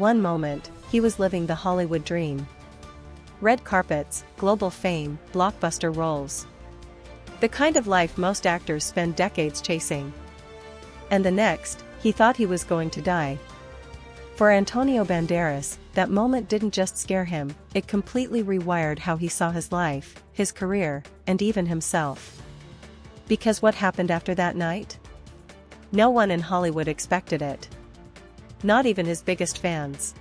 One moment, he was living the Hollywood dream. Red carpets, global fame, blockbuster roles. The kind of life most actors spend decades chasing. And the next, he thought he was going to die. For Antonio Banderas, that moment didn't just scare him, it completely rewired how he saw his life, his career, and even himself. Because what happened after that night? No one in Hollywood expected it. Not even his biggest fans.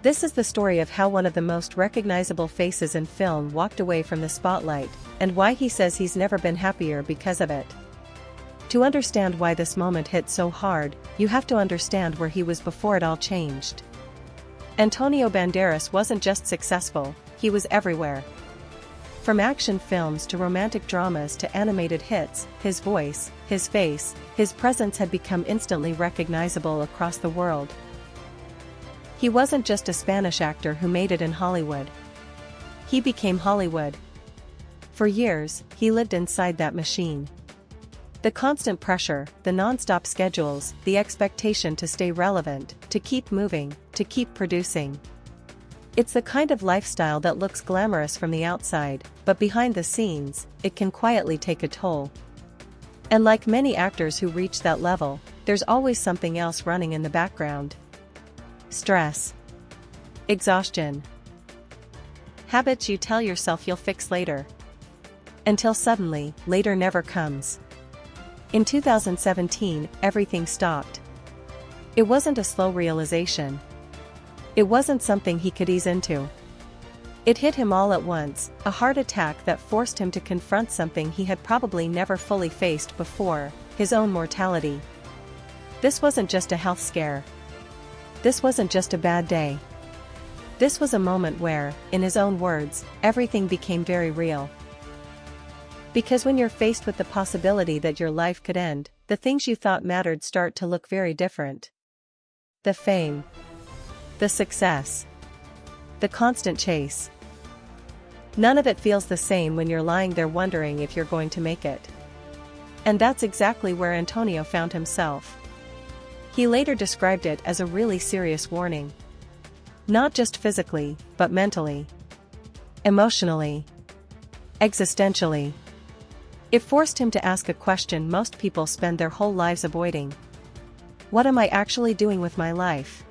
This is the story of how one of the most recognizable faces in film walked away from the spotlight, and why he says he's never been happier because of it. To understand why this moment hit so hard, you have to understand where he was before it all changed. Antonio Banderas wasn't just successful, he was everywhere. From action films to romantic dramas to animated hits, his voice, his face, his presence had become instantly recognizable across the world. He wasn't just a Spanish actor who made it in Hollywood. He became Hollywood. For years, he lived inside that machine. The constant pressure, the non-stop schedules, the expectation to stay relevant, to keep moving, to keep producing. It's the kind of lifestyle that looks glamorous from the outside, but behind the scenes, it can quietly take a toll. And like many actors who reach that level, there's always something else running in the background. Stress. Exhaustion. Habits you tell yourself you'll fix later. Until suddenly, later never comes. In 2017, everything stopped. It wasn't a slow realization. It wasn't something he could ease into. It hit him all at once, a heart attack that forced him to confront something he had probably never fully faced before, his own mortality. This wasn't just a health scare. This wasn't just a bad day. This was a moment where, in his own words, everything became very real. Because when you're faced with the possibility that your life could end, the things you thought mattered start to look very different. The fame. The success. The constant chase. None of it feels the same when you're lying there wondering if you're going to make it. And that's exactly where Antonio found himself. He later described it as a really serious warning. Not just physically, but mentally. Emotionally. Existentially. It forced him to ask a question most people spend their whole lives avoiding. What am I actually doing with my life?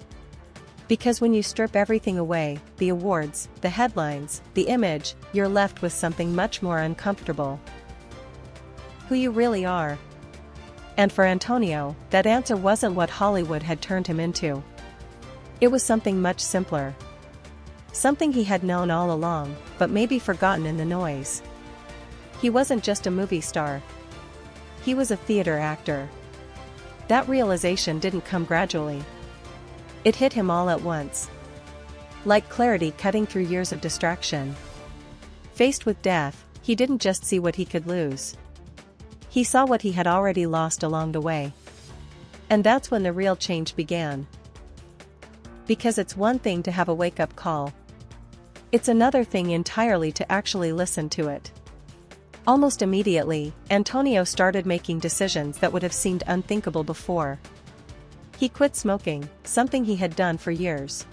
Because when you strip everything away, the awards, the headlines, the image, you're left with something much more uncomfortable. Who you really are. And for Antonio, that answer wasn't what Hollywood had turned him into. It was something much simpler. Something he had known all along, but maybe forgotten in the noise. He wasn't just a movie star. He was a theater actor. That realization didn't come gradually. It hit him all at once. Like clarity cutting through years of distraction. Faced with death, he didn't just see what he could lose. He saw what he had already lost along the way. And that's when the real change began. Because it's one thing to have a wake-up call. It's another thing entirely to actually listen to it. Almost immediately, Antonio started making decisions that would have seemed unthinkable before. He quit smoking, something he had done for years.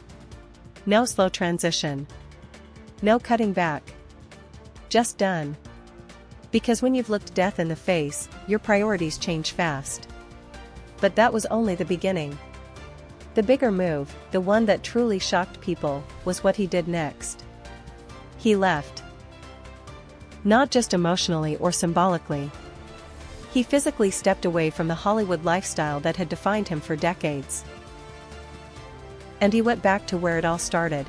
No slow transition. No cutting back. Just done. Because when you've looked death in the face, your priorities change fast. But that was only the beginning. The bigger move, the one that truly shocked people, was what he did next. He left. Not just emotionally or symbolically. He physically stepped away from the Hollywood lifestyle that had defined him for decades. And he went back to where it all started.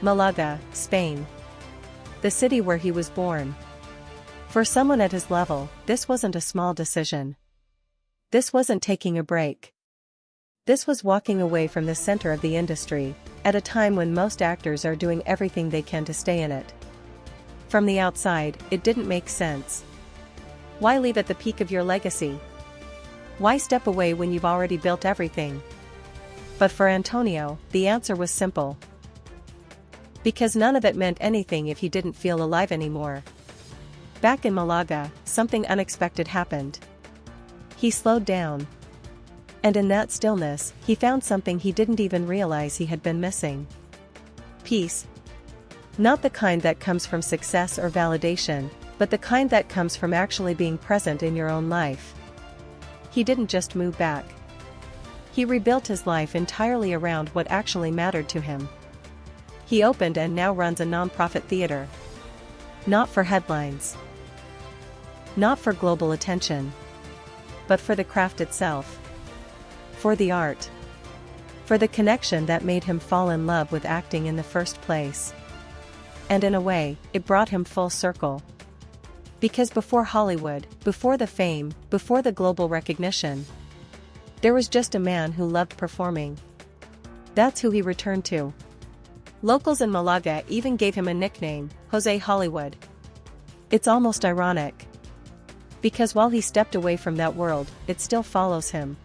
Malaga, Spain. The city where he was born. For someone at his level, this wasn't a small decision. This wasn't taking a break. This was walking away from the center of the industry, at a time when most actors are doing everything they can to stay in it. From the outside, it didn't make sense. Why leave at the peak of your legacy? Why step away when you've already built everything? But for Antonio, the answer was simple. Because none of it meant anything if he didn't feel alive anymore. Back in Malaga, something unexpected happened. He slowed down. And in that stillness, he found something he didn't even realize he had been missing. Peace. Not the kind that comes from success or validation, but the kind that comes from actually being present in your own life. He didn't just move back. He rebuilt his life entirely around what actually mattered to him. He opened and now runs a nonprofit theater. Not for headlines. Not for global attention. But for the craft itself. For the art. For the connection that made him fall in love with acting in the first place. And in a way, it brought him full circle. Because before Hollywood, before the fame, before the global recognition, there was just a man who loved performing. That's who he returned to. Locals in Malaga even gave him a nickname, Jose Hollywood. It's almost ironic. Because while he stepped away from that world, it still follows him.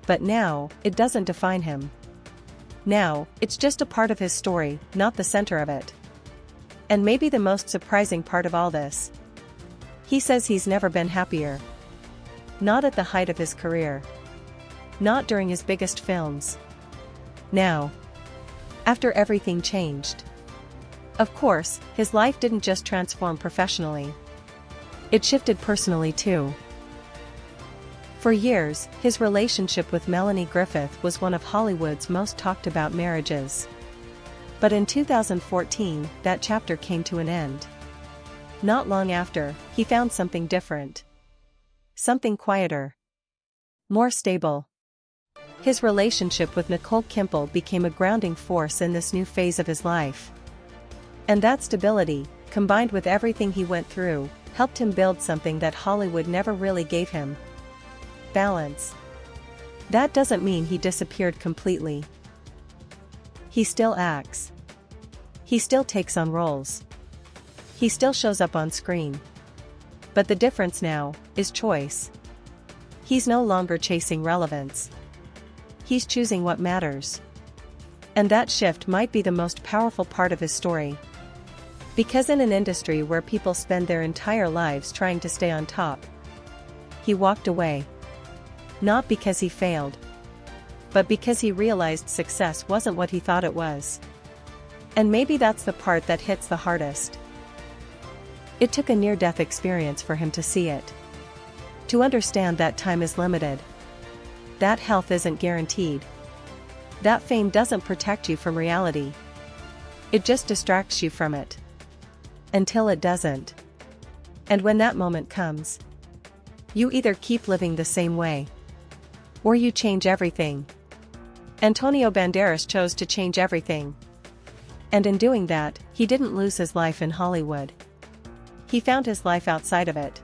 But now, it doesn't define him. Now, it's just a part of his story, not the center of it. And maybe the most surprising part of all this. He says he's never been happier. Not at the height of his career. Not during his biggest films. Now. After everything changed. Of course, his life didn't just transform professionally. It shifted personally too. For years, his relationship with Melanie Griffith was one of Hollywood's most talked about marriages. But in 2014, that chapter came to an end. Not long after, he found something different. Something quieter. More stable. His relationship with Nicole Kidman became a grounding force in this new phase of his life. And that stability, combined with everything he went through, helped him build something that Hollywood never really gave him. Balance. That doesn't mean he disappeared completely. He still acts. He still takes on roles. He still shows up on screen. But the difference now is choice. He's no longer chasing relevance. He's choosing what matters. And that shift might be the most powerful part of his story. Because in an industry where people spend their entire lives trying to stay on top, he walked away. Not because he failed, but because he realized success wasn't what he thought it was. And maybe that's the part that hits the hardest. It took a near-death experience for him to see it. To understand that time is limited. That health isn't guaranteed. That fame doesn't protect you from reality. It just distracts you from it. Until it doesn't. And when that moment comes, you either keep living the same way, or you change everything. Antonio Banderas chose to change everything. And in doing that, he didn't lose his life in Hollywood. He found his life outside of it.